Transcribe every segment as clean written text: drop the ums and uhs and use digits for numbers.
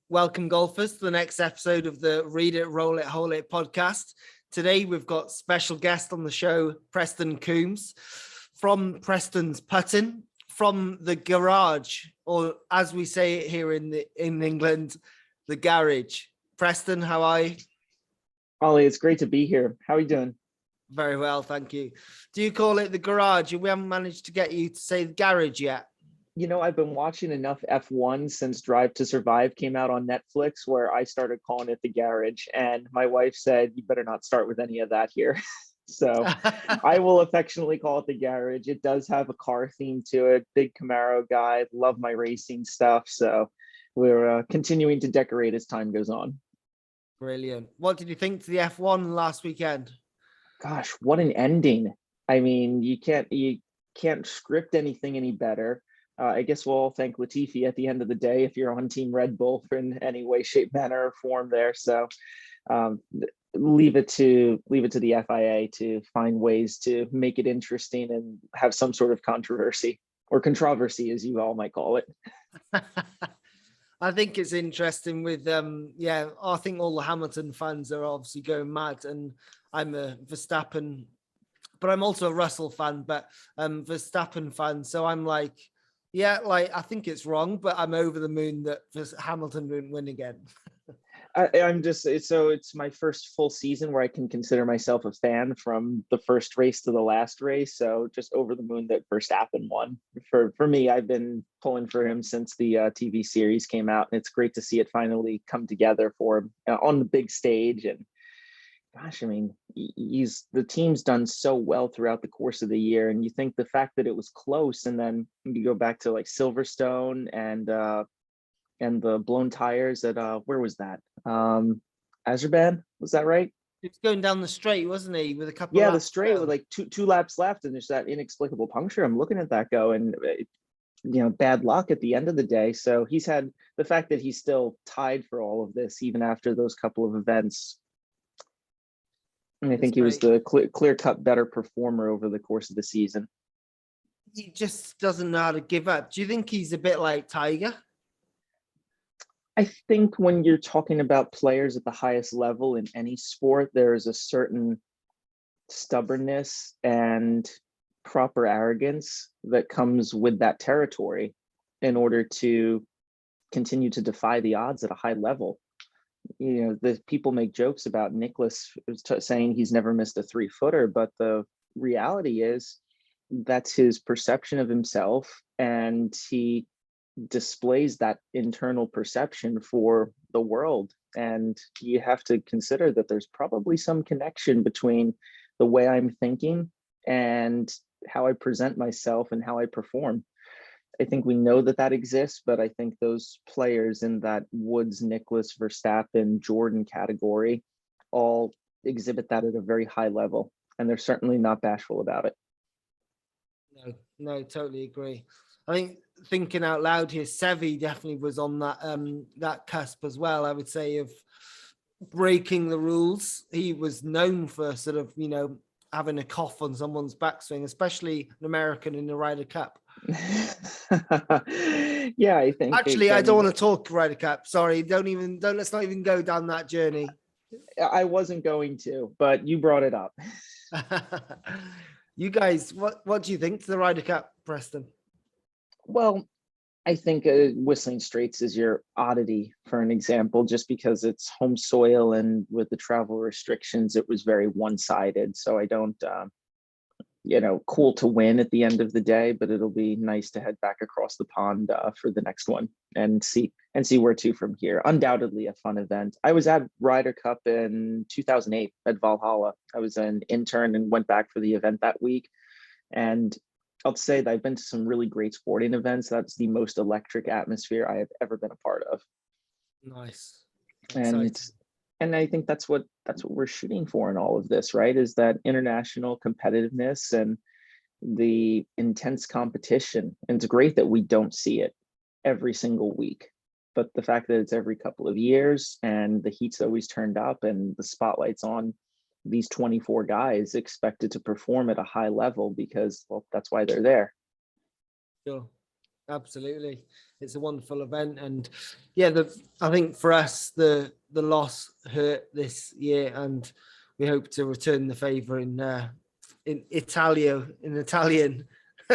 Welcome, golfers, to the next episode of the Read It, Roll It, Hole It podcast. Today, we've got special guest on the show, Preston Combs, from Preston's Putting, from the garage, or as we say it here in England, the garage. Preston, how are you? Ollie, it's great to be here. How are you doing? Very well, thank you. Do you call it the garage? We haven't managed to get you to say the garage yet. You know, I've been watching enough F1 since Drive to Survive came out on Netflix where I started calling it the garage. And my wife said, you better not start with any of that here. So I will affectionately call it the garage. It does have a car theme to it. Big Camaro guy. Love my racing stuff. So we're continuing to decorate as time goes on. Brilliant. What did you think to the F1 last weekend? Gosh, what an ending. I mean, you can't script anything any better. I guess we'll all thank Latifi at the end of the day if you're on Team Red Bull for in any way, shape, manner, or form there. So leave it to the FIA to find ways to make it interesting and have some sort of controversy or controversy, as you all might call it. I think it's interesting with I think all the Hamilton fans are obviously going mad, and I'm a Verstappen, but I'm also a Russell fan, but Verstappen fan. So I'm like, I think it's wrong, but I'm over the moon that Hamilton won't win again. It's my first full season where I can consider myself a fan from the first race to the last race. So just over the moon that Verstappen won. For me, I've been pulling for him since the TV series came out, and it's great to see it finally come together for him on the big stage. And gosh, I mean, the team's done so well throughout the course of the year, and you think the fact that it was close, and then you go back to like Silverstone and the blown tires at where was that? Azerbaijan, was that right? He was going down the straight, wasn't he? With a couple. Yeah, the straight with like two laps left, and there's that inexplicable puncture. I'm looking at that go, and bad luck at the end of the day. So he's had the fact that he's still tied for all of this, even after those couple of events. And I think he was the clear-cut better performer over the course of the season. He just doesn't know how to give up. Do you think he's a bit like Tiger? I think when you're talking about players at the highest level in any sport, there is a certain stubbornness and proper arrogance that comes with that territory in order to continue to defy the odds at a high level. The people make jokes about Nicholas saying he's never missed a 3-footer, but the reality is that's his perception of himself, and he displays that internal perception for the world. And you have to consider that there's probably some connection between the way I'm thinking and how I present myself and how I perform. I think we know that exists, but I think those players in that Woods, Nicholas, Verstappen, Jordan category all exhibit that at a very high level, and they're certainly not bashful about it. No, totally agree. I think thinking out loud here, Sevi definitely was on that cusp as well, I would say, of breaking the rules. He was known for sort of, having a cough on someone's backswing, especially an American in the Ryder Cup. Yeah, I think actually I don't want to talk Ryder Cup. Sorry, let's not even go down that journey. I wasn't going to, but you brought it up. You guys, what do you think to the Ryder Cup, Preston? Well, I think Whistling Straits is your oddity for an example, just because it's home soil, and with the travel restrictions, it was very one-sided. So I don't, cool to win at the end of the day, but it'll be nice to head back across the pond for the next one and see where to from here. Undoubtedly a fun event. I was at Ryder Cup in 2008 at Valhalla. I was an intern and went back for the event that week. And I'll say that I've been to some really great sporting events. That's the most electric atmosphere I have ever been a part of. Nice. And I think that's what we're shooting for in all of this, right? Is that international competitiveness and the intense competition. And it's great that we don't see it every single week, but the fact that it's every couple of years and the heat's always turned up and the spotlight's on these 24 guys expected to perform at a high level because, well, that's why they're there. Sure. Absolutely, it's a wonderful event, and yeah, I think for us the loss hurt this year, and we hope to return the favour in Italian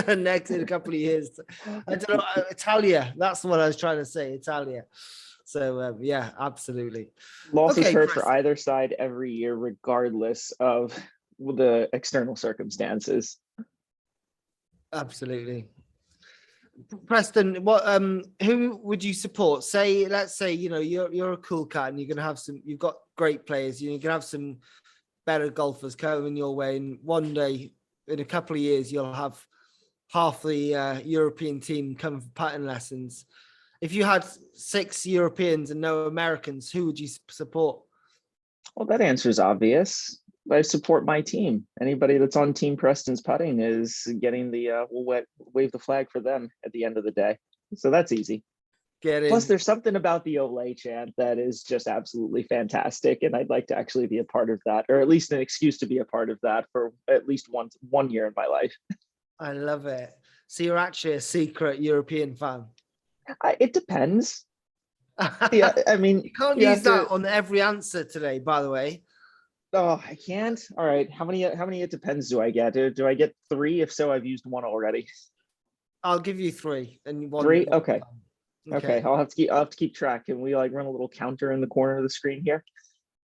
next in a couple of years. I don't know, Italia. That's what I was trying to say, Italia. So yeah, absolutely. Losses Okay, hurt for Preston. either side every year, regardless of the external circumstances. Absolutely. Preston, what who would you support? Say, let's say, you're a cool cat and you're gonna have you've got great players, you're gonna have some better golfers coming your way, and one day in a couple of years you'll have half the European team come for putting lessons. If you had 6 Europeans and no Americans, who would you support? Well, that answer is obvious. I support my team. Anybody that's on Team Preston's putting is getting the we'll wave the flag for them at the end of the day. So that's easy. Get Plus, in. there's something about the Olay chant that is just absolutely fantastic, and I'd like to actually be a part of that, or at least an excuse to be a part of that for at least one year in my life. I love it. So you're actually a secret European fan. It depends. Yeah, I mean, You can't you use have that to. on every answer today, by the way. Oh, I can't. All right, how many? It depends. Do I get? Do I get three? If so, I've used one already. I'll give you 3 and Three. one Okay. time. Okay. Okay. I'll have to keep track. Can we like run a little counter in the corner of the screen here?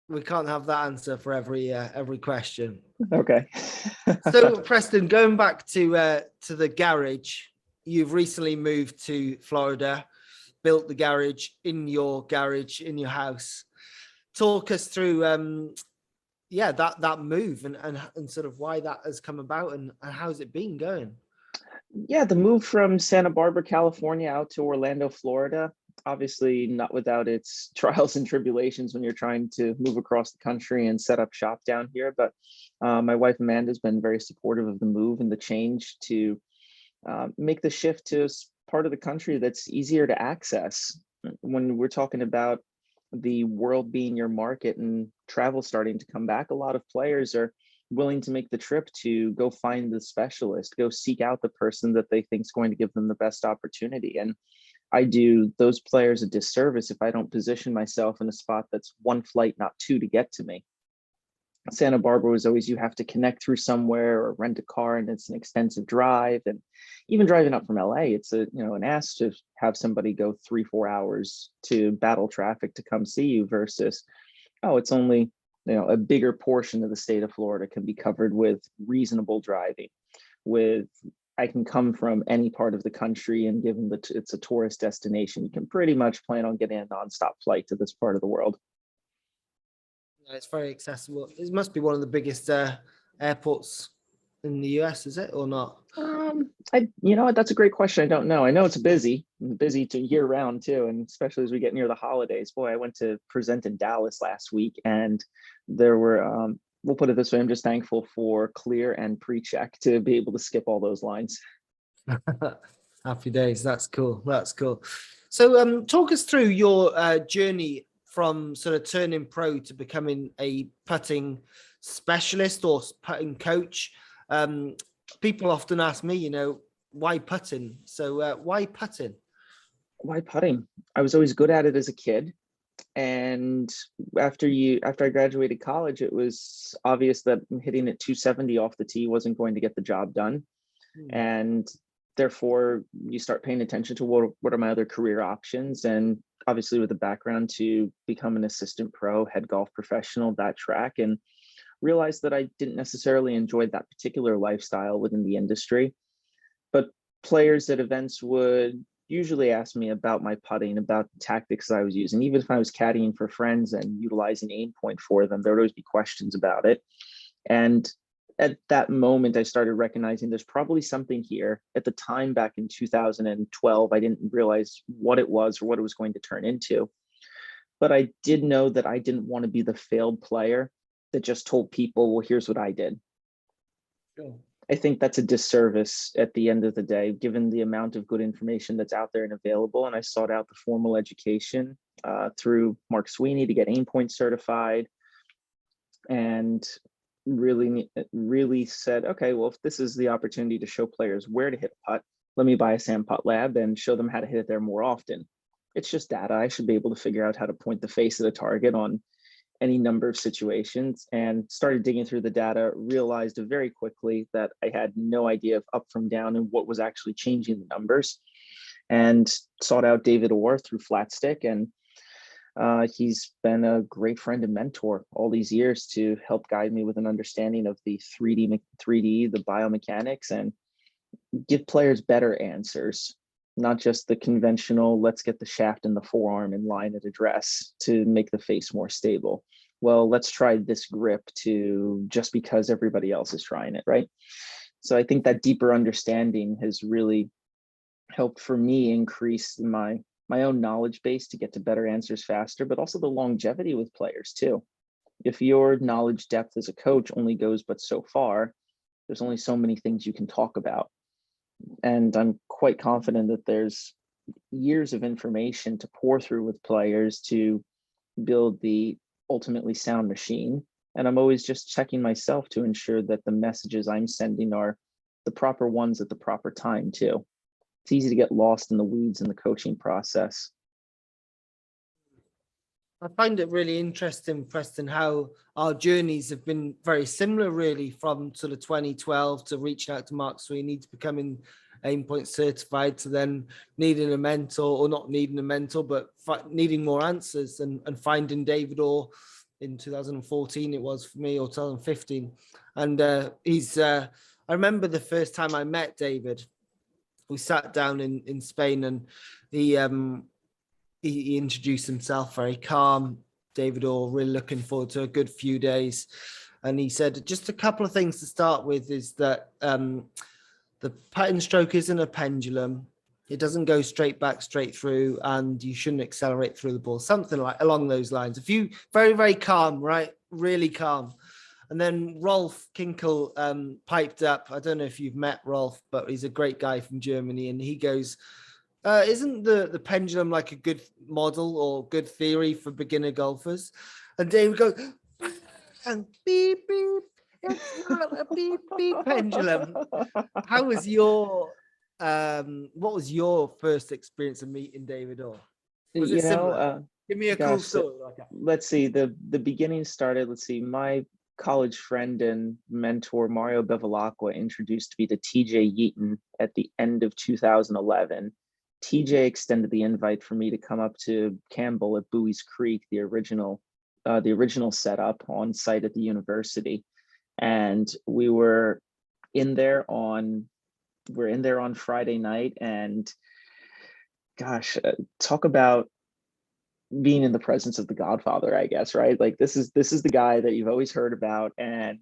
We can't have that answer for every question. Okay. So, Preston, going back to the garage, you've recently moved to Florida, built the garage in your house. Talk us through, that move and sort of why that has come about, and how's it been going? Yeah, the move from Santa Barbara, California out to Orlando, Florida, obviously not without its trials and tribulations when you're trying to move across the country and set up shop down here. But my wife Amanda has been very supportive of the move and the change to make the shift to part of the country that's easier to access. When we're talking about the world being your market and travel starting to come back, a lot of players are willing to make the trip to go find the specialist, go seek out the person that they think is going to give them the best opportunity. And I do those players a disservice if I don't position myself in a spot that's one flight, not two, to get to me. Santa Barbara was always you have to connect through somewhere or rent a car, and it's an extensive drive. And even driving up from LA, it's an ask to have somebody go 3-4 hours to battle traffic to come see you versus, oh, it's only a bigger portion of the state of Florida can be covered with reasonable driving. With I can come from any part of the country, and given that it's a tourist destination, you can pretty much plan on getting a nonstop flight to this part of the world. It's very accessible. It must be one of the biggest airports in the US, is it, or not? That's a great question. I don't know. I know it's busy to year round too, and especially as we get near the holidays. Boy, I went to present in Dallas last week, and there were. We'll put it this way: I'm just thankful for clear and pre-check to be able to skip all those lines. Happy days. That's cool. That's cool. So, talk us through your journey from sort of turning pro to becoming a putting specialist or putting coach. People often ask me, why putting? So, why putting? Why putting? I was always good at it as a kid, and after I graduated college, it was obvious that hitting it 270 off the tee wasn't going to get the job done. And therefore you start paying attention to what are my other career options, and obviously with a background to become an assistant pro, head golf professional, that track, and realized that I didn't necessarily enjoy that particular lifestyle within the industry. But players at events would usually ask me about my putting, about the tactics that I was using. Even if I was caddying for friends and utilizing aim point for them, there would always be questions about it. And at that moment, I started recognizing there's probably something here. At the time, back in 2012, I didn't realize what it was or what it was going to turn into. But I did know that I didn't want to be the failed player that just told people, well, here's what I did. Sure. I think that's a disservice at the end of the day, given the amount of good information that's out there and available. And I sought out the formal education through Mark Sweeney to get aim point certified, and really said, okay, well, if this is the opportunity to show players where to hit a putt, let me buy a sandpot lab and show them how to hit it there more often. It's just data. I should be able to figure out how to point the face of the target on any number of situations, and started digging through the data, realized very quickly that I had no idea of up from down and what was actually changing the numbers, and sought out David Orr through Flatstick. And he's been a great friend and mentor all these years to help guide me with an understanding of the 3D, the biomechanics, and give players better answers, not just the conventional, let's get the shaft and the forearm in line at address to make the face more stable. Well, let's try this grip to just because everybody else is trying it, right? So I think that deeper understanding has really helped for me increase my own knowledge base to get to better answers faster, but also the longevity with players too. If your knowledge depth as a coach only goes but so far, there's only so many things you can talk about. And I'm quite confident that there's years of information to pour through with players to build the ultimately sound machine. And I'm always just checking myself to ensure that the messages I'm sending are the proper ones at the proper time too. It's easy to get lost in the weeds in the coaching process. I find it really interesting, Preston, how our journeys have been very similar, really, from sort of 2012 to reaching out to Mark Sweeney to becoming Aimpoint certified to then needing a mentor, or not needing a mentor, but needing more answers, and finding David Orr in 2014, it was for me, or 2015. And I remember the first time I met David, we sat down in Spain, and he introduced himself, very calm. David Orr, really looking forward to a good few days. And he said, just a couple of things to start with is that the pattern stroke isn't a pendulum. It doesn't go straight back, straight through, and you shouldn't accelerate through the ball. Something like along those lines. A few very, very calm, right? Really calm. And then Rolf Kinkel piped up. I don't know if you've met Rolf, but he's a great guy from Germany. And he goes, isn't the pendulum like a good model or good theory for beginner golfers? And David goes, and beep, beep. It's not a beep, beep pendulum. How was your, what was your first experience of meeting David Orr? Was it similar? Give me a cool story. Let's see, the beginning started, let's see, my college friend and mentor, Mario Bevilacqua, introduced me to TJ Yeaton at the end of 2011. TJ extended the invite for me to come up to Campbell at Bowie's Creek, the original setup on site at the university. And we were in there on Friday night, and gosh, talk about being in the presence of the Godfather, I guess, right? Like this is the guy that you've always heard about, and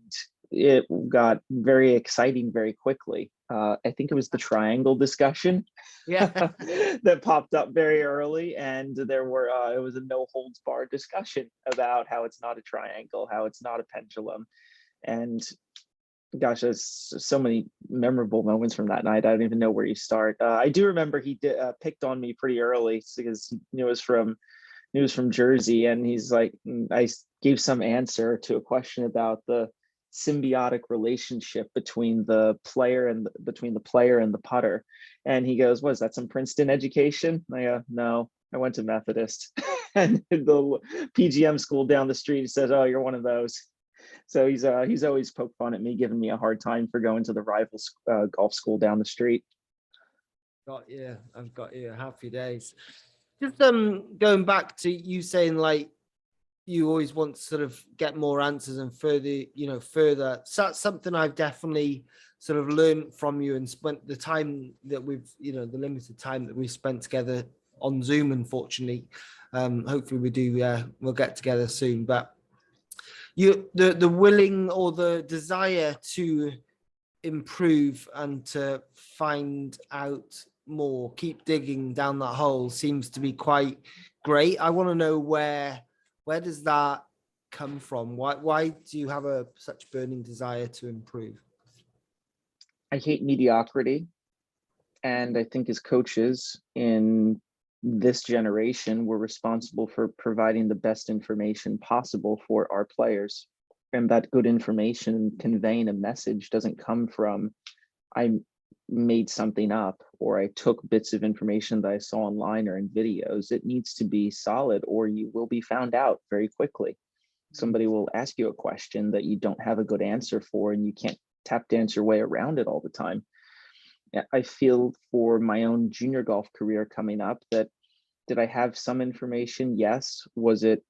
it got very exciting very quickly. I think it was the triangle discussion, yeah, that popped up very early, and there were it was a no holds barred discussion about how it's not a triangle, how it's not a pendulum, and gosh, there's so many memorable moments from that night. I don't even know where you start. I do remember he picked on me pretty early because he knew it was from Jersey, and he's like, I gave some answer to a question about the symbiotic relationship between the player and the putter, and he goes, "Was that some Princeton education?" I go, "No, I went to Methodist." And the PGM school down the street says, "Oh, you're one of those." So he's always poked fun at me, giving me a hard time for going to the rival golf school down the street. I've got you. Happy days. Just going back to you saying, like, you always want to sort of get more answers and further. So that's something I've definitely sort of learned from you, and spent the time that we've, the limited time that we've spent together on Zoom, unfortunately. Hopefully we'll get together soon, but the willing or the desire to improve and to find out more, keep digging down that hole, seems to be quite great. I want to know where does that come from? Why do you have such burning desire to improve? I hate mediocrity, and I think as coaches in this generation, we're responsible for providing the best information possible for our players, and that good information conveying a message doesn't come from made something up, or I took bits of information that I saw online or in videos. It needs to be solid, or you will be found out very quickly. Somebody will ask you a question that you don't have a good answer for, and you can't tap dance your way around it all the time. I feel for my own junior golf career coming up that, did I have some information? Yes. Was it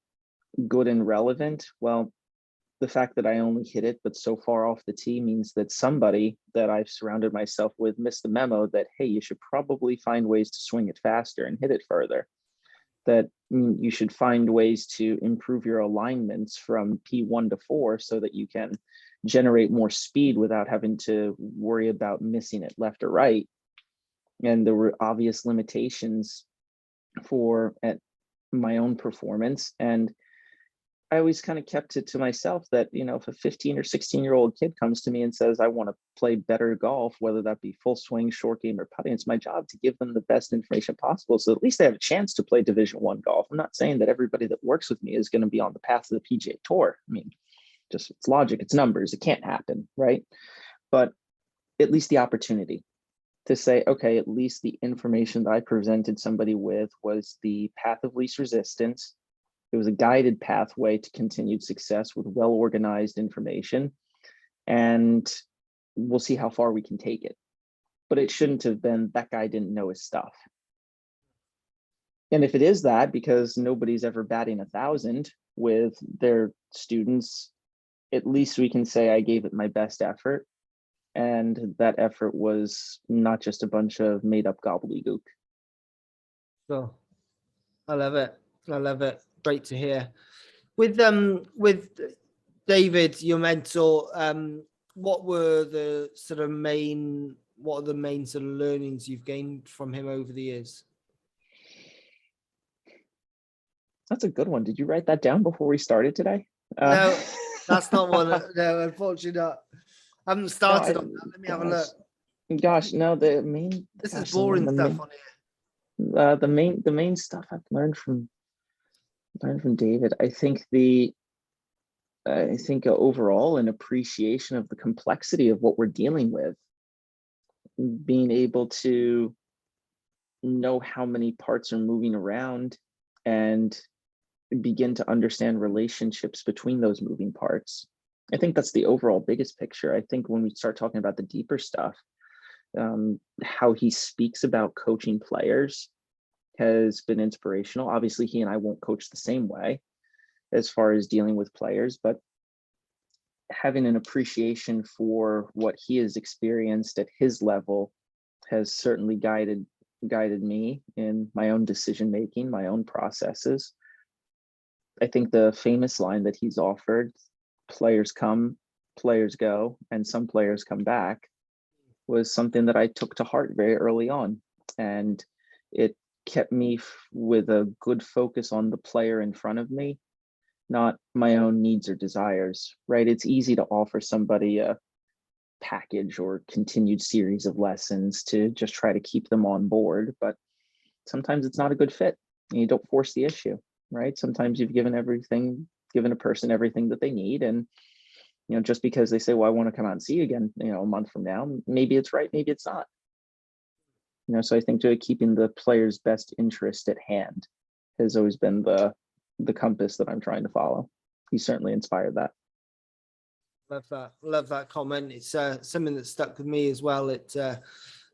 good and relevant? Well, the fact that I only hit it, but so far off the tee, means that somebody that I've surrounded myself with missed the memo that, hey, you should probably find ways to swing it faster and hit it further. That you should find ways to improve your alignments from P1 to 4 so that you can generate more speed without having to worry about missing it left or right. And there were obvious limitations for at my own performance. And I always kind of kept it to myself that, if a 15 or 16-year-old kid comes to me and says, I want to play better golf, whether that be full swing, short game, or putting, it's my job to give them the best information possible, so at least they have a chance to play Division I golf. I'm not saying that everybody that works with me is going to be on the path of the PGA Tour. I mean, just it's logic, it's numbers, it can't happen, right? But at least the opportunity to say, okay, at least the information that I presented somebody with was the path of least resistance. It was a guided pathway to continued success with well-organized information, and we'll see how far we can take it. But it shouldn't have been that guy didn't know his stuff. And if it is that, because nobody's ever batting 1,000 with their students, at least we can say I gave it my best effort. And that effort was not just a bunch of made up gobbledygook. So I love it. I love it. Great to hear. With David, your mentor, what are the main sort of learnings you've gained from him over the years? That's a good one. Did you write that down before we started today? No, that's not one. No, unfortunately not. I haven't started on that. Let me have a look. Gosh, no, This is boring stuff on here. The main stuff I've learned from David, I think overall an appreciation of the complexity of what we're dealing with, being able to know how many parts are moving around and begin to understand relationships between those moving parts. I think that's the overall biggest picture. I think when we start talking about the deeper stuff, how he speaks about coaching players has been inspirational. Obviously, he and I won't coach the same way as far as dealing with players, but having an appreciation for what he has experienced at his level has certainly guided me in my own decision making, my own processes. I think the famous line that he's offered, players come, players go, and some players come back, was something that I took to heart very early on. And it kept me with a good focus on the player in front of me, not my own needs or desires, right? It's easy to offer somebody a package or continued series of lessons to just try to keep them on board, but sometimes it's not a good fit and you don't force the issue, right? Sometimes you've given a person everything that they need, and just because they say, well, I want to come out and see you again, a month from now, maybe it's right, maybe it's not. So I think keeping the player's best interest at hand has always been the compass that I'm trying to follow. He certainly inspired that. Love that comment. It's something that stuck with me as well. It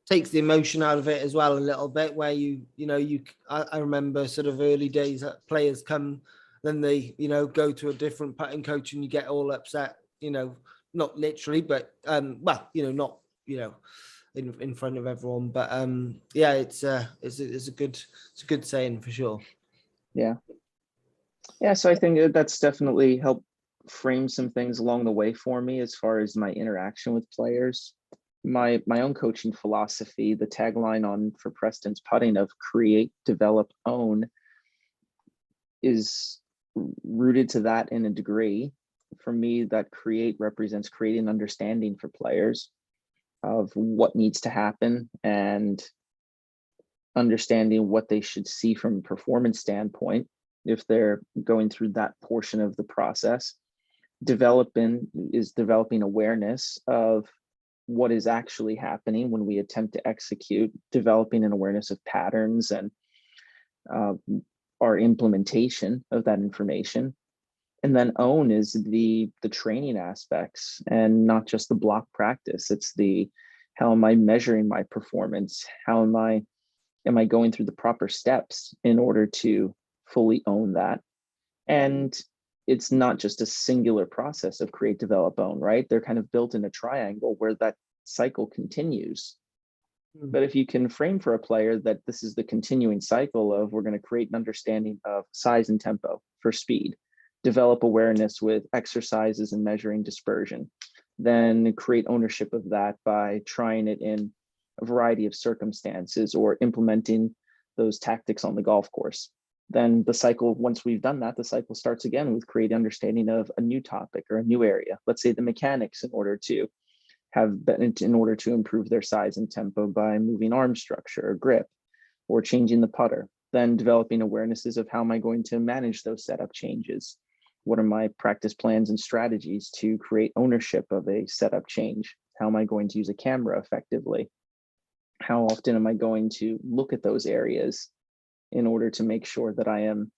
takes the emotion out of it as well a little bit, where I remember sort of early days that players come, then they go to a different putting coach and you get all upset, not literally, but not in front of everyone, but it's a good saying for sure. Yeah, so I think that's definitely helped frame some things along the way for me as far as my interaction with players. My own coaching philosophy, the tagline for Preston's putting of create, develop, own, is rooted to that in a degree. For me, that create represents creating understanding for players of what needs to happen and understanding what they should see from a performance standpoint if they're going through that portion of the process. Developing awareness of what is actually happening when we attempt to execute, developing an awareness of patterns and uh, our implementation of that information. And then own is the training aspects, and not just the block practice. It's the, how am I measuring my performance? How am I going through the proper steps in order to fully own that? And it's not just a singular process of create, develop, own, right? They're kind of built in a triangle where that cycle continues. But if you can frame for a player that this is the continuing cycle of, we're going to create an understanding of size and tempo for speed, develop awareness with exercises and measuring dispersion, then create ownership of that by trying it in a variety of circumstances or implementing those tactics on the golf course. Then the cycle, once we've done that, the cycle starts again with create understanding of a new topic or a new area. Let's say the mechanics, in order to improve their size and tempo by moving arm structure or grip or changing the putter. Then developing awarenesses of how am I going to manage those setup changes? What are my practice plans and strategies to create ownership of a setup change? How am I going to use a camera effectively? How often am I going to look at those areas in order to make sure that I am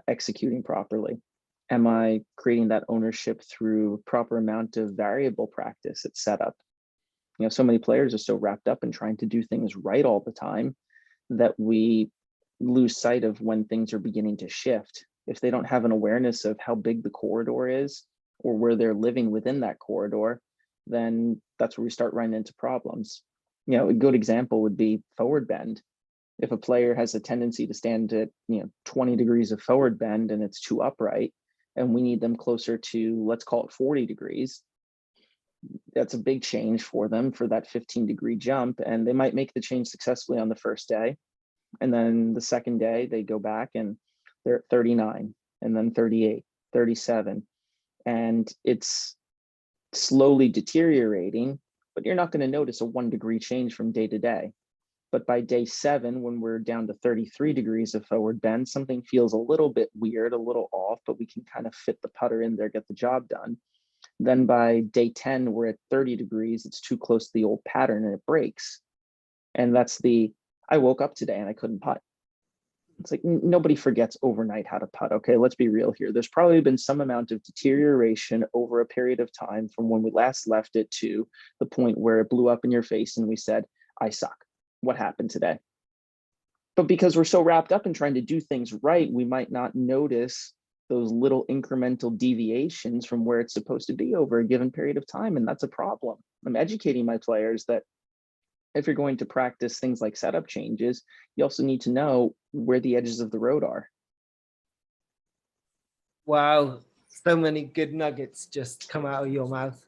executing properly? Am I creating that ownership through proper amount of variable practice at setup? So many players are so wrapped up in trying to do things right all the time that we lose sight of when things are beginning to shift. If they don't have an awareness of how big the corridor is or where they're living within that corridor, then that's where we start running into problems. A good example would be forward bend. If a player has a tendency to stand at 20 degrees of forward bend and it's too upright, and we need them closer to, let's call it 40 degrees, that's a big change for them for that 15-degree jump. And they might make the change successfully on the first day. And then the second day they go back and they're at 39, and then 38, 37. And it's slowly deteriorating, but you're not going to notice a 1-degree change from day to day. But by day 7, when we're down to 33 degrees of forward bend, something feels a little bit weird, a little off, but we can kind of fit the putter in there, get the job done. Then by day 10, we're at 30 degrees. It's too close to the old pattern and it breaks. And that's I woke up today and I couldn't putt. It's like, nobody forgets overnight how to putt. Okay, let's be real here. There's probably been some amount of deterioration over a period of time from when we last left it to the point where it blew up in your face and we said, I suck. What happened today? But because we're so wrapped up in trying to do things right, we might not notice those little incremental deviations from where it's supposed to be over a given period of time. And that's a problem. I'm educating my players that if you're going to practice things like setup changes, you also need to know where the edges of the road are. Wow, so many good nuggets just come out of your mouth.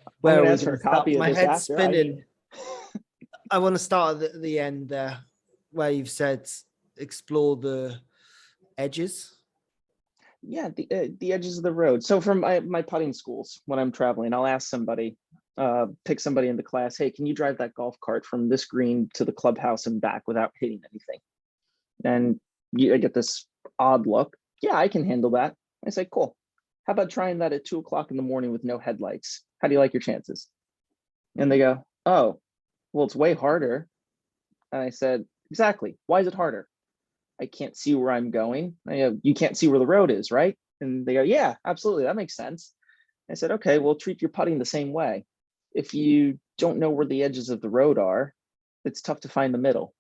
I'm going Where to we ask for gonna a copy start? of My this head's after. spinning. I want to start at the end there, where you've said explore the edges. Yeah, the edges of the road. So from my putting schools, when I'm traveling, I'll ask somebody, pick somebody in the class, hey, can you drive that golf cart from this green to the clubhouse and back without hitting anything? And I get this odd look. Yeah, I can handle that. I say, cool. How about trying that at 2 o'clock in the morning with no headlights? How do you like your chances? And they go, oh, well, it's way harder. And I said, exactly. Why is it harder? I can't see where I'm going. I go, you can't see where the road is, right? And they go, yeah, absolutely. That makes sense. I said, okay, well, treat your putting the same way. If you don't know where the edges of the road are, it's tough to find the middle.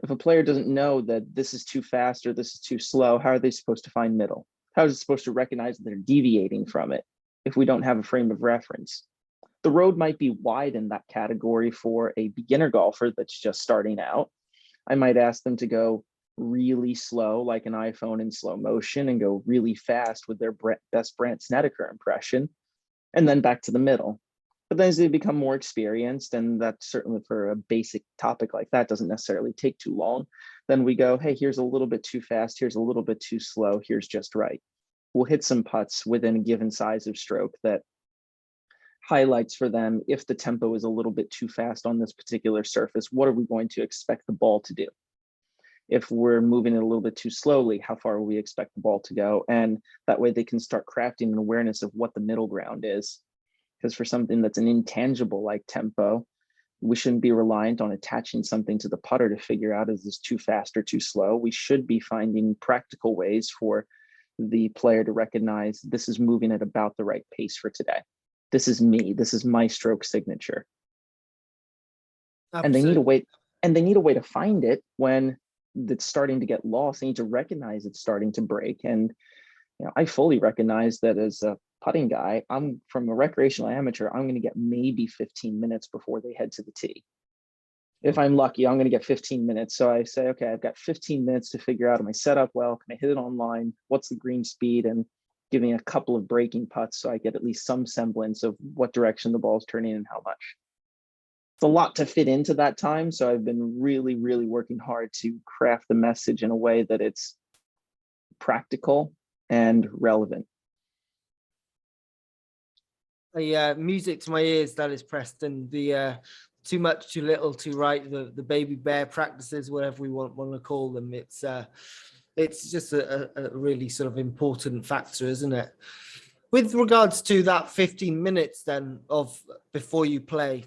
If a player doesn't know that this is too fast or this is too slow, how are they supposed to find middle? How is it supposed to recognize that they're deviating from it if we don't have a frame of reference? The road might be wide in that category for a beginner golfer that's just starting out. I might ask them to go really slow, like an iPhone in slow motion, and go really fast with their best Brant Snedeker impression, and then back to the middle. But then as they become more experienced, and that certainly for a basic topic like that doesn't necessarily take too long, then we go, hey, here's a little bit too fast, here's a little bit too slow, here's just right. We'll hit some putts within a given size of stroke that highlights for them if the tempo is a little bit too fast on this particular surface, what are we going to expect the ball to do? If we're moving it a little bit too slowly, how far will we expect the ball to go? And that way they can start crafting an awareness of what the middle ground is. because for something that's an intangible like tempo, we shouldn't be reliant on attaching something to the putter to figure out, is this too fast or too slow? We should be finding practical ways for the player to recognize this is moving at about the right pace for today. This is me. This is my stroke signature. Absolutely. And they need a way to find it when it's starting to get lost. They need to recognize it's starting to break. And I fully recognize that as a putting guy, I'm from a recreational amateur, I'm going to get maybe 15 minutes before they head to the tee. If I'm lucky, I'm going to get 15 minutes. So I say, okay, I've got 15 minutes to figure out, am I set up well? Can I hit it online? What's the green speed? And giving a couple of breaking putts so I get at least some semblance of what direction the ball's turning and how much. It's a lot to fit into that time. So I've been really, really working hard to craft the message in a way that it's practical and relevant. Music to my ears, that is, Preston. The too much, too little, too right, the baby bear practices, whatever we want to call them. It's just a really sort of important factor, isn't it? With regards to that 15 minutes then of before you play,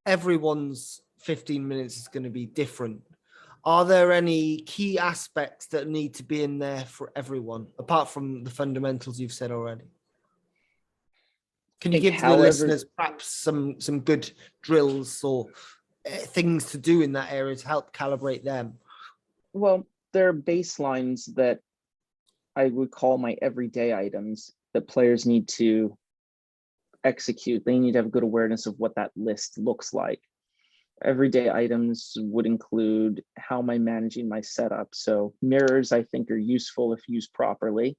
everyone's 15 minutes is going to be different. Are there any key aspects that need to be in there for everyone, apart from the fundamentals you've said already? Can you give the listeners perhaps some good drills or things to do in that area to help calibrate them? Well, there are baselines that I would call my everyday items that players need to execute. They need to have good awareness of what that list looks like. Everyday items would include, how am I managing my setup? So mirrors, I think, are useful if used properly.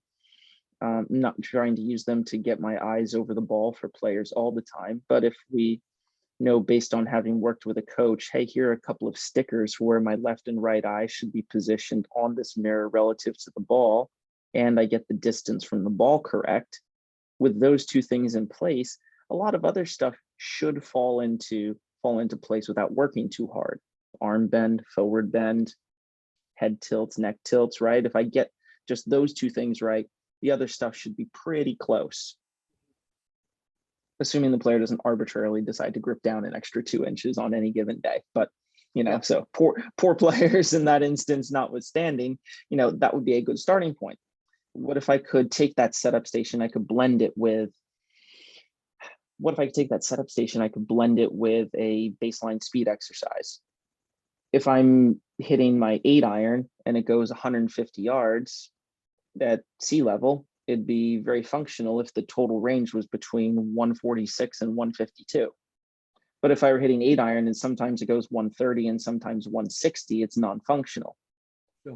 Not trying to use them to get my eyes over the ball for players all the time. But if we know, based on having worked with a coach, hey, here are a couple of stickers for where my left and right eye should be positioned on this mirror relative to the ball, and I get the distance from the ball correct, with those two things in place, a lot of other stuff should fall into place without working too hard. Arm bend, forward bend, head tilts, neck tilts, right? If I get just those two things right, the other stuff should be pretty close, assuming the player doesn't arbitrarily decide to grip down an extra 2 inches on any given day. But so poor players in that instance notwithstanding, that would be a good starting point. What if I could take that setup station, I could blend it with a baseline speed exercise? If I'm hitting my 8-iron and it goes 150 yards at sea level, it'd be very functional if the total range was between 146 and 152. But if I were hitting 8-iron and sometimes it goes 130 and sometimes 160, it's non-functional.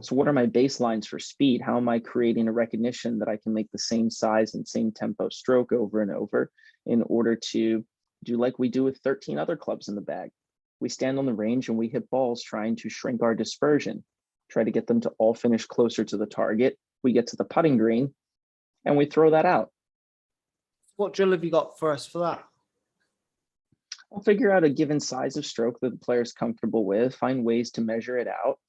So what are my baselines for speed? How am I creating a recognition that I can make the same size and same tempo stroke over and over in order to do like we do with 13 other clubs in the bag? We stand on the range and we hit balls trying to shrink our dispersion, try to get them to all finish closer to the target. We get to the putting green and we throw that out. What drill have you got for us for that? I'll figure out a given size of stroke that the player is comfortable with, find ways to measure it out,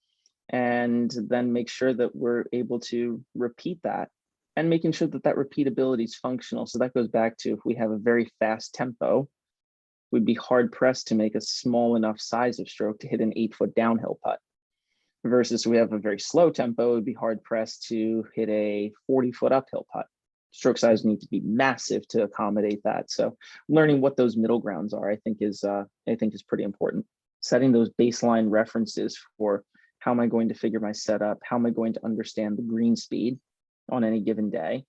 and then make sure that we're able to repeat that, and making sure that that repeatability is functional. So that goes back to, if we have a very fast tempo, we'd be hard pressed to make a small enough size of stroke to hit an 8-foot downhill putt. Versus we have a very slow tempo, it would be hard pressed to hit a 40-foot uphill putt. Stroke size need to be massive to accommodate that. So learning what those middle grounds are, I think is pretty important. Setting those baseline references for, how am I going to figure my setup? How am I going to understand the green speed on any given day?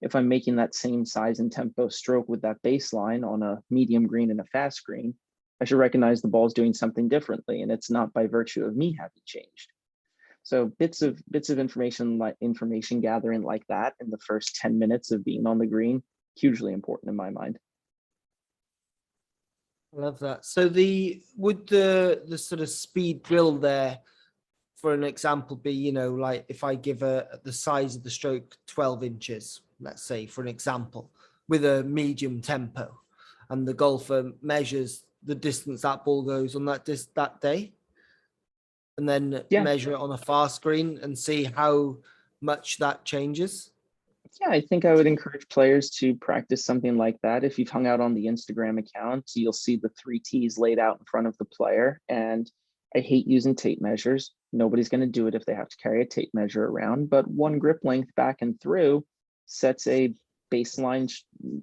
If I'm making that same size and tempo stroke with that baseline on a medium green and a fast green, I should recognize the ball's doing something differently, and it's not by virtue of me having changed. So bits of information, like information gathering like that in the first 10 minutes of being on the green, hugely important in my mind. I love that. So would the sort of speed drill there, for an example, be, like if I give the size of the stroke 12 inches, let's say, for an example, with a medium tempo, and the golfer measures the distance that ball goes on that day, and then measure it on a fast screen and see how much that changes? Yeah, I think I would encourage players to practice something like that. If you've hung out on the Instagram account, you'll see the 3 tees laid out in front of the player. And I hate using tape measures. Nobody's going to do it if they have to carry a tape measure around, but one grip length back and through sets a baseline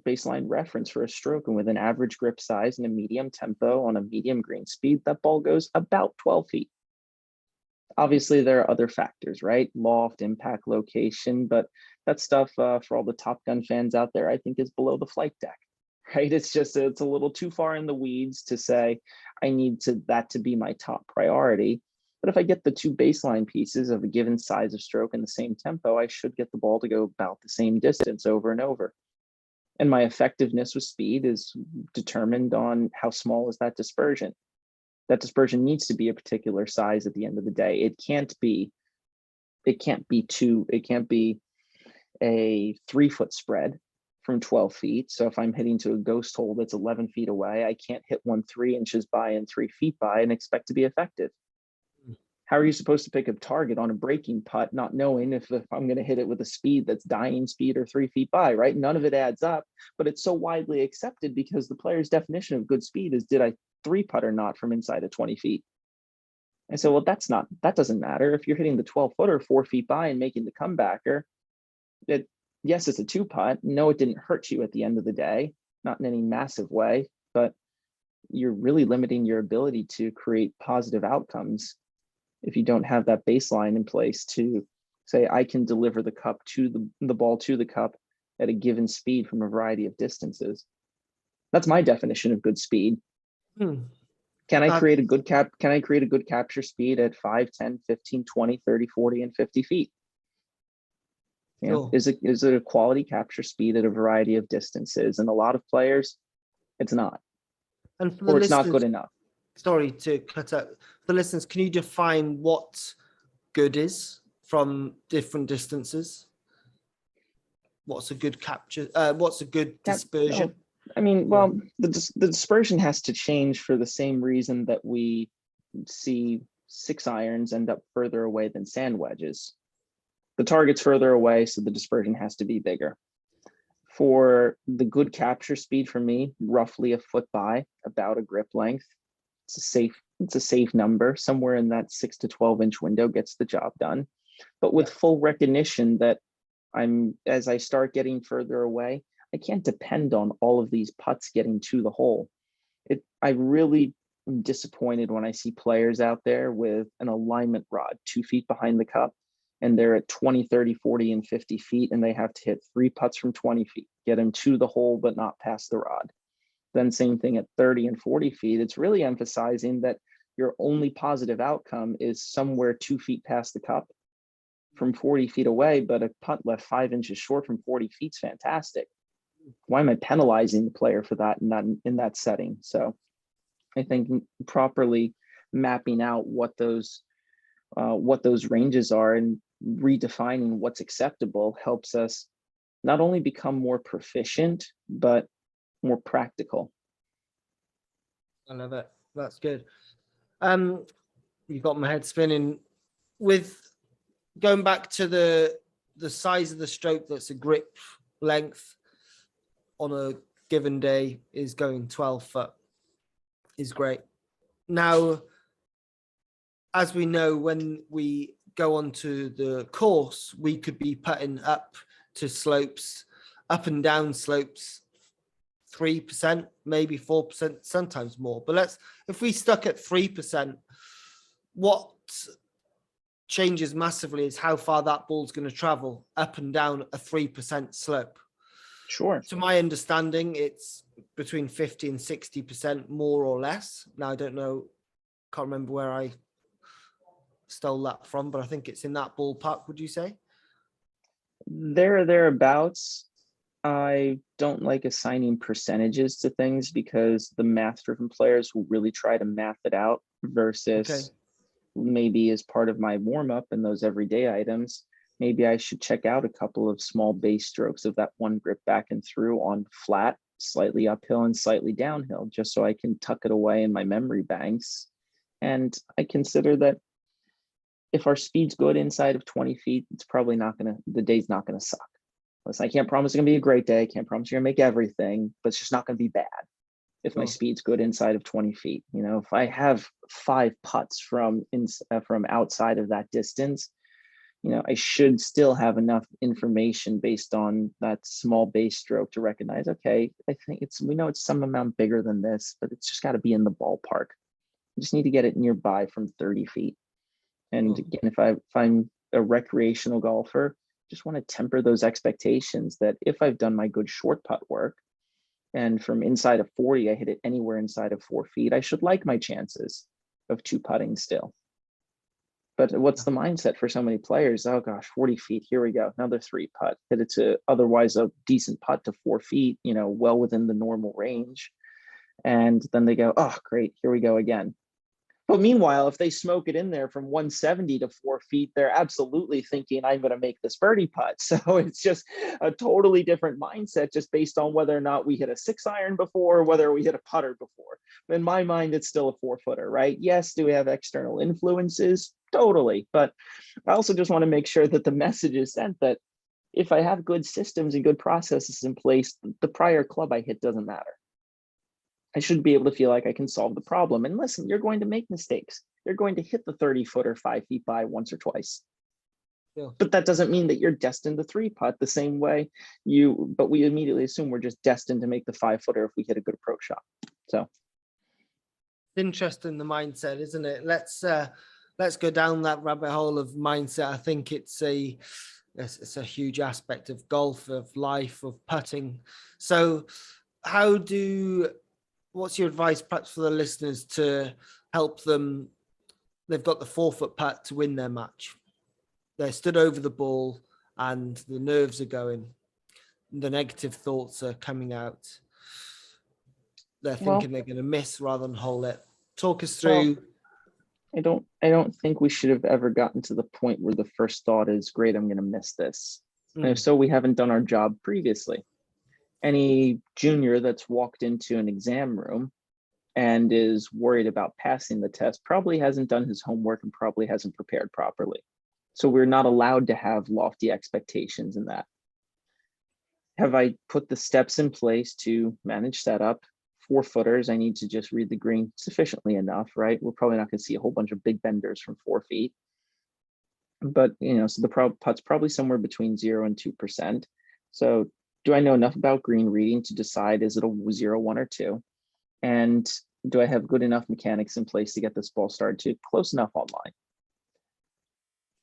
baseline reference for a stroke. And with an average grip size and a medium tempo on a medium green speed, that ball goes about 12 feet. Obviously, there are other factors, right? Loft, impact, location, but that stuff for all the Top Gun fans out there, I think is below the flight deck, right? It's just, it's a little too far in the weeds to say, I need that to be my top priority. But if I get the two baseline pieces of a given size of stroke and the same tempo, I should get the ball to go about the same distance over and over. And my effectiveness with speed is determined on how small is that dispersion. That dispersion needs to be a particular size at the end of the day. It can't be a 3-foot spread from 12 feet. So if I'm hitting to a ghost hole that's 11 feet away, I can't hit one 3 inches by and 3 feet by and expect to be effective. How are you supposed to pick a target on a breaking putt, not knowing if I'm going to hit it with a speed that's dying speed or 3 feet by, right? None of it adds up, but it's so widely accepted because the player's definition of good speed is, did I 3-putt or not from inside of 20 feet? And so, well, that doesn't matter. If you're hitting the 12-footer 4 feet by and making the comebacker, yes, it's a 2-putt. No, it didn't hurt you at the end of the day, not in any massive way, but you're really limiting your ability to create positive outcomes if you don't have that baseline in place to say, I can deliver the cup to the ball to the cup at a given speed from a variety of distances. That's my definition of good speed. Can I create a good capture speed at 5, 10, 15, 20, 30, 40, and 50 feet? You know, is it a quality capture speed at a variety of distances? And a lot of players, it's not. And for or it's not good enough. Sorry to cut out. For listeners, can you define what good is from different distances? What's a good capture? What's a good dispersion? I mean, well, the dispersion has to change for the same reason that we see 6 irons end up further away than sand wedges. The target's further away, so the dispersion has to be bigger. For the good capture speed for me, roughly a foot by, about a grip length. It's a safe number. Somewhere in that 6 to 12 inch window gets the job done. But with full recognition that as I start getting further away, I can't depend on all of these putts getting to the hole. I really am disappointed when I see players out there with an alignment rod 2 feet behind the cup, and they're at 20, 30, 40, and 50 feet, and they have to hit 3 putts from 20 feet, get them to the hole, but not past the rod. Then same thing at 30 and 40 feet. It's really emphasizing that your only positive outcome is somewhere 2 feet past the cup from 40 feet away, but a putt left 5 inches short from 40 feet is fantastic. Why am I penalizing the player for that in that setting? So I think properly mapping out what those ranges are and redefining what's acceptable helps us not only become more proficient, but more practical. I love it. That's good. You've got my head spinning. With going back to the size of the stroke, that's a grip length on a given day is going 12 foot is great. Now, as we know, when we go onto the course, we could be putting up to slopes, up and down slopes, 3%, maybe 4%, sometimes more. But if we stuck at 3%, what changes massively is how far that ball's going to travel up and down a 3% slope. Sure. To my understanding, it's between 50 and 60% more or less. Now, I don't know, can't remember where I stole that from, but I think it's in that ballpark, would you say? Thereabouts. I don't like assigning percentages to things because the math-driven players will really try to math it out versus maybe as part of my warm-up and those everyday items, maybe I should check out a couple of small base strokes of that one grip back and through on flat, slightly uphill and slightly downhill, just so I can tuck it away in my memory banks. And I consider that if our speed's good inside of 20 feet, it's probably the day's not going to suck. listen, I can't promise it's gonna be a great day. I can't promise you're gonna make everything, but it's just not gonna be bad if my Sure. speed's good inside of 20 feet. You know, if I have 5 putts from outside of that distance, you know, I should still have enough information based on that small base stroke to recognize, okay, I think we know it's some amount bigger than this, but it's just got to be in the ballpark. I just need to get it nearby from 30 feet. And Sure. again, if I'm a recreational golfer, just want to temper those expectations that if I've done my good short putt work and from inside of 40, I hit it anywhere inside of 4 feet, I should like my chances of two putting still. But what's the mindset for so many players? Oh gosh, 40 feet, here we go, another 3-putt. Hit it to otherwise a decent putt to 4 feet, you know, well within the normal range. And then they go, oh, great, here we go again. But meanwhile, if they smoke it in there from 170 to 4 feet, they're absolutely thinking, I'm going to make this birdie putt. So it's just a totally different mindset just based on whether or not we hit a 6-iron before, or whether we hit a putter before. In my mind, it's still a 4-footer, right? Yes, do we have external influences? Totally. But I also just want to make sure that the message is sent that if I have good systems and good processes in place, the prior club I hit doesn't matter. I should be able to feel like I can solve the problem. And listen, you're going to make mistakes. You're going to hit the 30-footer 5 feet by once or twice. Yeah. But that doesn't mean that you're destined to 3-putt the same way but we immediately assume we're just destined to make the 5-footer if we hit a good approach shot. So Interesting, the mindset, isn't it? Let's go down that rabbit hole of mindset. I think it's a huge aspect of golf, of life, of putting. So what's your advice perhaps for the listeners to help them? They've got the 4-foot putt to win their match. They're stood over the ball and the nerves are going. The negative thoughts are coming out. They're thinking they're going to miss rather than hole it. Talk us through. I don't think we should have ever gotten to the point where the first thought is, great, I'm going to miss this. And if so, we haven't done our job previously. Any junior that's walked into an exam room and is worried about passing the test probably hasn't done his homework and probably hasn't prepared properly. So we're not allowed to have lofty expectations in that. Have I put the steps in place to manage setup? 4-footers, I need to just read the green sufficiently enough, right? We're probably not going to see a whole bunch of big benders from 4 feet. But, you know, so the putt's probably somewhere between 0 and 2%. So do I know enough about green reading to decide, is it a 0, 1, or 2? And do I have good enough mechanics in place to get this ball started to close enough online?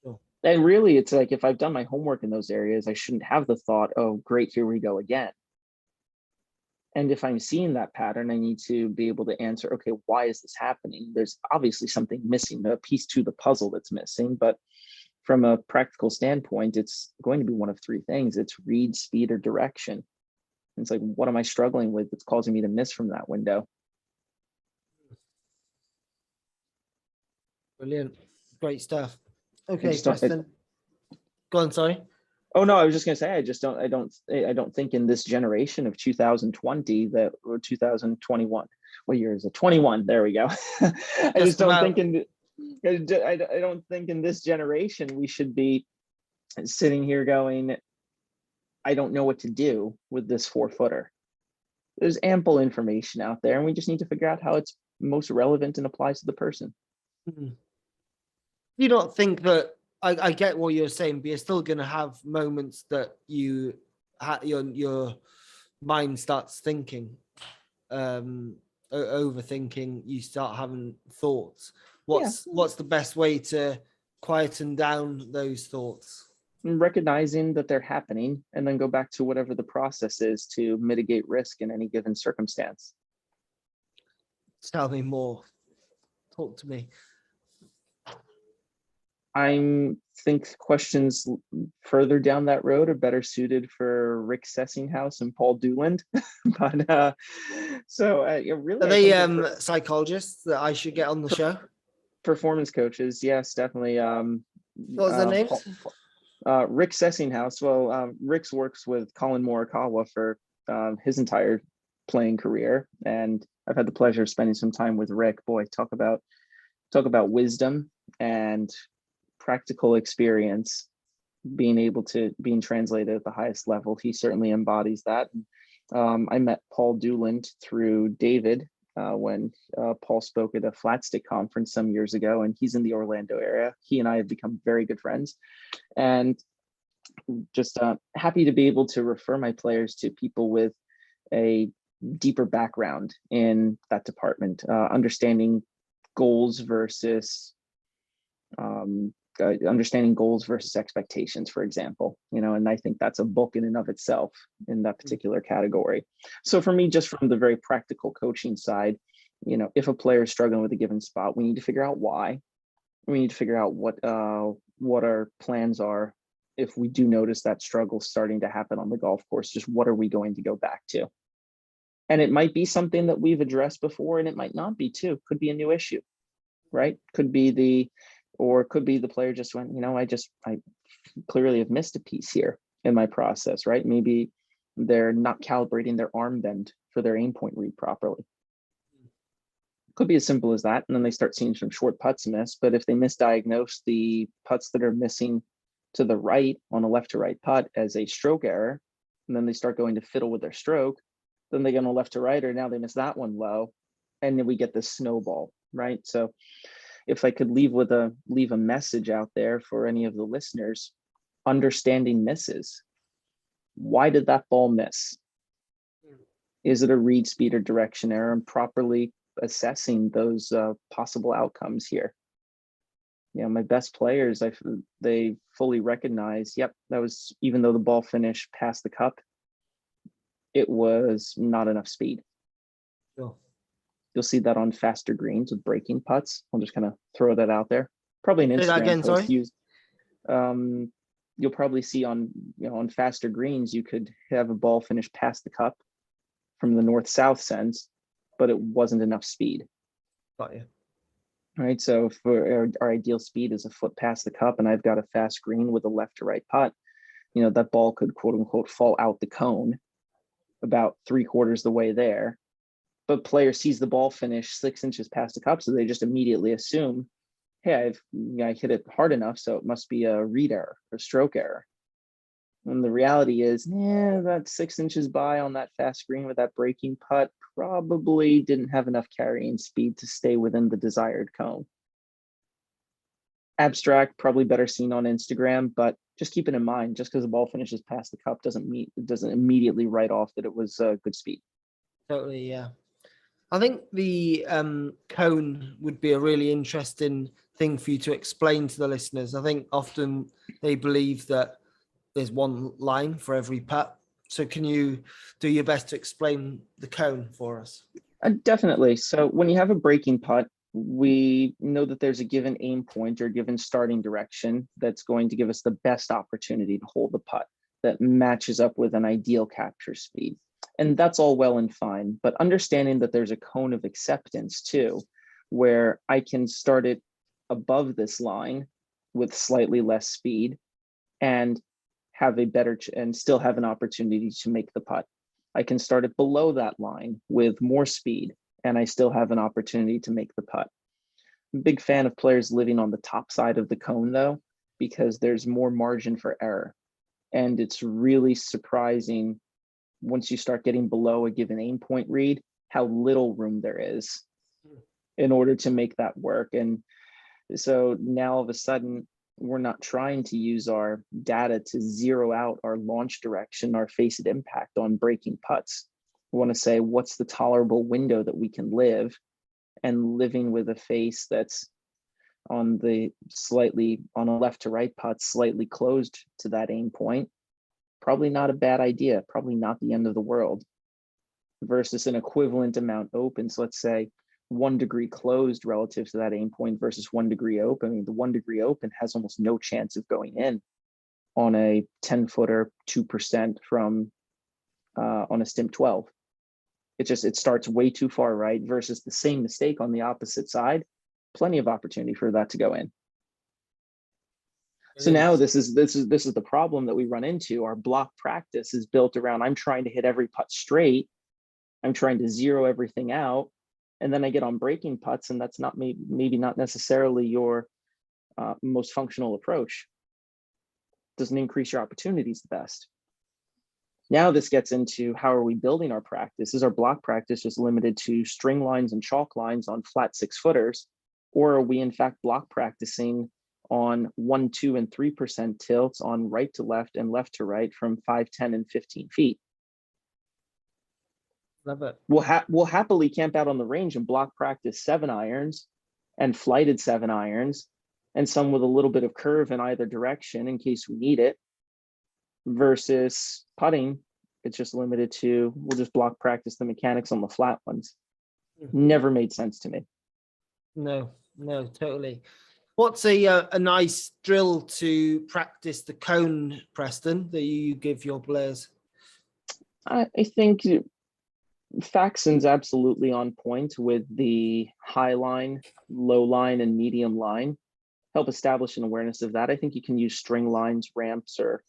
Sure. And really, it's like, if I've done my homework in those areas, I shouldn't have the thought, oh, great, here we go again. And if I'm seeing that pattern, I need to be able to answer, okay, why is this happening? There's obviously something missing, a piece to the puzzle that's missing. But from a practical standpoint, it's going to be one of 3 things. It's read, speed, or direction. And it's like, what am I struggling with that's causing me to miss from that window? Brilliant. Great stuff. Okay, Preston. Go on, sorry. Oh no, I was just gonna say, I don't think in this generation of 2020 that, or 2021, what year is it? 21. There we go. I just don't think I don't think in this generation we should be sitting here going, I don't know what to do with this 4-footer. There's ample information out there, and we just need to figure out how it's most relevant and applies to the person. You don't think that, I get what you're saying, but you're still going to have moments that your mind starts thinking, overthinking. You start having thoughts. What's the best way to quieten down those thoughts? Recognizing that they're happening, and then go back to whatever the process is to mitigate risk in any given circumstance. Tell me more. Talk to me. I think questions further down that road are better suited for Rick Sessinghouse and Paul Dooland. But really, are they psychologists that I should get on the show? Performance coaches, yes, definitely. What was their names? Rick Sessinghouse. Well, Rick's works with Colin Morikawa for his entire playing career, and I've had the pleasure of spending some time with Rick. Boy, talk about wisdom and practical experience. being translated at the highest level. He certainly embodies that. I met Paul Dooland through David when Paul spoke at a flat stick conference some years ago, and he's in the Orlando area. He and I have become very good friends, and just happy to be able to refer my players to people with a deeper background in that department, understanding goals versus expectations, for example, and I think that's a book in and of itself in that particular category. So for me, just from the very practical coaching side, if a player is struggling with a given spot, we need to figure out why. We need to figure out what our plans are. If we do notice that struggle starting to happen on the golf course, just what are we going to go back to? And it might be something that we've addressed before, and it might not be too. Could be a new issue, right? Could be the player just went, I clearly have missed a piece here in my process, right? Maybe they're not calibrating their arm bend for their aim point read properly. Could be as simple as that. And then they start seeing some short putts miss. But if they misdiagnose the putts that are missing to the right on a left to right putt as a stroke error, and then they start going to fiddle with their stroke, then they go on a left to right, or now they miss that one low, and then we get this snowball, right? So if I could leave a message out there for any of the listeners, understanding misses. Why did that ball miss? Is it a read speed or direction error? And properly assessing those possible outcomes here. My best players, they fully recognize, yep, that was, even though the ball finished past the cup, it was not enough speed. Sure. You'll see that on faster greens with breaking putts. I'll just kind of throw that out there. Probably an Instagram post used. You'll probably see on faster greens, you could have a ball finish past the cup from the north-south sense, but it wasn't enough speed. Got you. Right. So for our ideal speed is a foot past the cup, and I've got a fast green with a left to right putt, that ball could quote unquote fall out the cone about 3/4 the way there. But player sees the ball finish 6 inches past the cup, so they just immediately assume, hey, I hit it hard enough, so it must be a read error or stroke error. And the reality is, that 6 inches by on that fast green with that breaking putt probably didn't have enough carrying speed to stay within the desired cone. Abstract, probably better seen on Instagram, but just keep it in mind. Just because the ball finishes past the cup doesn't immediately write off that it was good speed. Totally, yeah. I think the cone would be a really interesting thing for you to explain to the listeners. I think often they believe that there's one line for every putt. So can you do your best to explain the cone for us? Definitely. So when you have a breaking putt, we know that there's a given aim point or given starting direction that's going to give us the best opportunity to hold the putt that matches up with an ideal capture speed. And that's all well and fine, but understanding that there's a cone of acceptance too, where I can start it above this line with slightly less speed and have and still have an opportunity to make the putt. I can start it below that line with more speed and I still have an opportunity to make the putt. I'm a big fan of players living on the top side of the cone though, because there's more margin for error. And it's really surprising once you start getting below a given aim point read, how little room there is in order to make that work. And so now all of a sudden, we're not trying to use our data to zero out our launch direction, our facet impact on breaking putts. We want to say, what's the tolerable window that we can live, and living with a face that's on a left to right putt, slightly closed to that aim point. Probably not a bad idea, probably not the end of the world, versus an equivalent amount open. So let's say 1 degree closed relative to that aim point versus 1 degree open. I mean, the 1 degree open has almost no chance of going in on a 10-footer, 2% from on a stimp 12. It starts way too far right versus the same mistake on the opposite side. Plenty of opportunity for that to go in. So now this is the problem that we run into. Our block practice is built around, I'm trying to hit every putt straight. I'm trying to zero everything out. And then I get on breaking putts, and that's not maybe not necessarily your most functional approach. doesn't increase your opportunities the best. Now this gets into how are we building our practice? Is our block practice just limited to string lines and chalk lines on flat 6-footers? Or are we in fact block practicing on 1, 2, and 3% tilts on right to left and left to right from 5, 10, and 15 feet? Love it. We'll happily camp out on the range and block practice 7-irons and flighted 7-irons and some with a little bit of curve in either direction in case we need it, versus putting, it's just limited to, we'll just block practice the mechanics on the flat ones. Never made sense to me. No, totally. What's a nice drill to practice the cone, Preston, that you give your players? I think Faxon's absolutely on point with the high line, low line, and medium line. Help establish an awareness of that. I think you can use string lines, ramps, or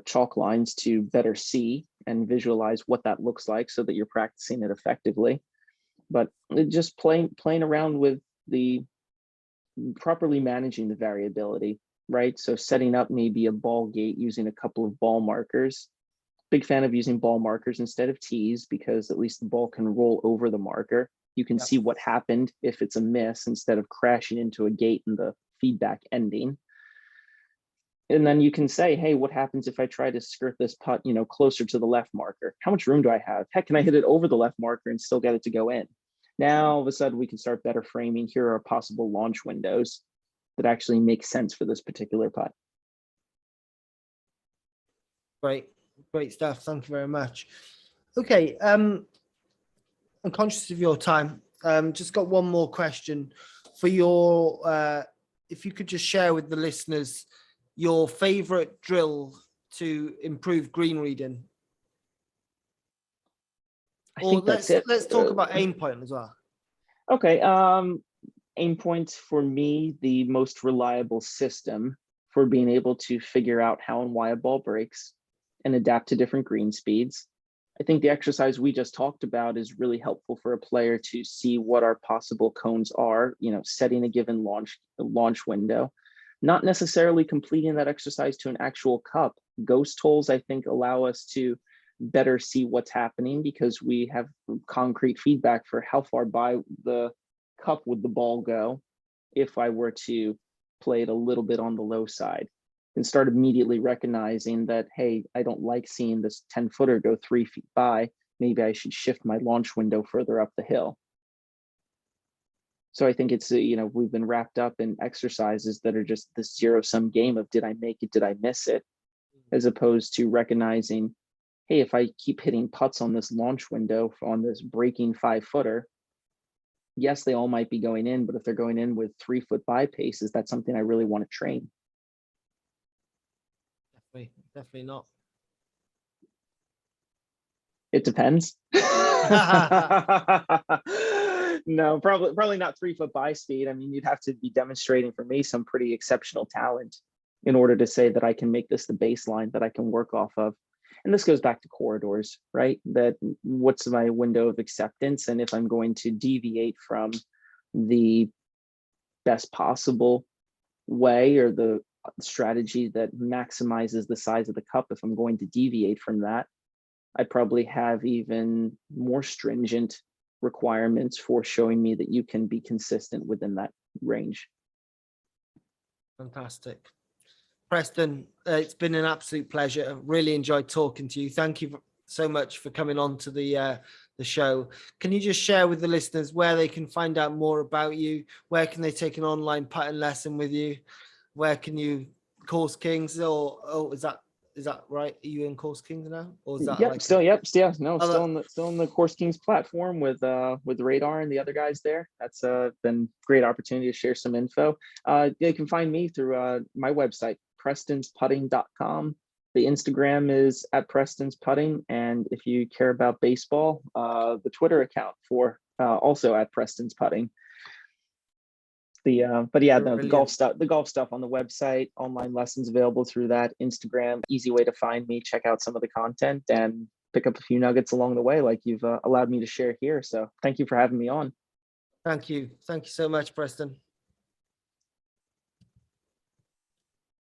chalk lines to better see and visualize what that looks like so that you're practicing it effectively. But just playing around with the properly managing the variability, right? So setting up maybe a ball gate using a couple of ball markers. Big fan of using ball markers instead of tees, because at least the ball can roll over the marker. You can see what happened if it's a miss instead of crashing into a gate and the feedback ending. And then you can say, hey, what happens if I try to skirt this putt, closer to the left marker? How much room do I have? Heck, can I hit it over the left marker and still get it to go in? Now, all of a sudden, we can start better framing. Here are possible launch windows that actually make sense for this particular putt. Great stuff. Thank you very much. Okay, I'm conscious of your time. Just got one more question for your, if you could just share with the listeners your favorite drill to improve green reading. Let's talk about aim point as well. Okay. Aim points for me, the most reliable system for being able to figure out how and why a ball breaks and adapt to different green speeds. I think the exercise we just talked about is really helpful for a player to see what our possible cones are, setting a given launch window, not necessarily completing that exercise to an actual cup. Ghost holes, I think, allow us to better see what's happening because we have concrete feedback for how far by the cup would the ball go if I were to play it a little bit on the low side, and start immediately recognizing that, hey, I don't like seeing this 10-footer go 3 feet by. Maybe I should shift my launch window further up the hill. So I think it's, we've been wrapped up in exercises that are just this zero-sum game of did I make it, did I miss it, as opposed to recognizing, hey, if I keep hitting putts on this launch window on this breaking 5-footer, yes, they all might be going in, but if they're going in with 3-foot by paces, that's something I really want to train. Definitely not. It depends. No, probably not 3-foot by speed. I mean, you'd have to be demonstrating for me some pretty exceptional talent in order to say that I can make this the baseline that I can work off of. And this goes back to corridors, right? That what's my window of acceptance? And if I'm going to deviate from the best possible way or the strategy that maximizes the size of the cup, if I'm going to deviate from that, I probably have even more stringent requirements for showing me that you can be consistent within that range. Fantastic. Preston, it's been an absolute pleasure. Really enjoyed talking to you. Thank you so much for coming on to the show. Can you just share with the listeners where they can find out more about you? Where can they take an online putting lesson with you? Where can you Course Kings is that right? Are you in Course Kings now? Or is that still in the Course Kings platform with Radar and the other guys there. That's been a great opportunity to share some info. You can find me through my website, prestonsputting.com. The Instagram is @prestonsputting, and if you care about baseball, the Twitter account for also @prestonsputting. The golf stuff on the website, online lessons available through that, Instagram, easy way to find me, check out some of the content and pick up a few nuggets along the way like you've allowed me to share here. So thank you for having me on. Thank you so much, Preston.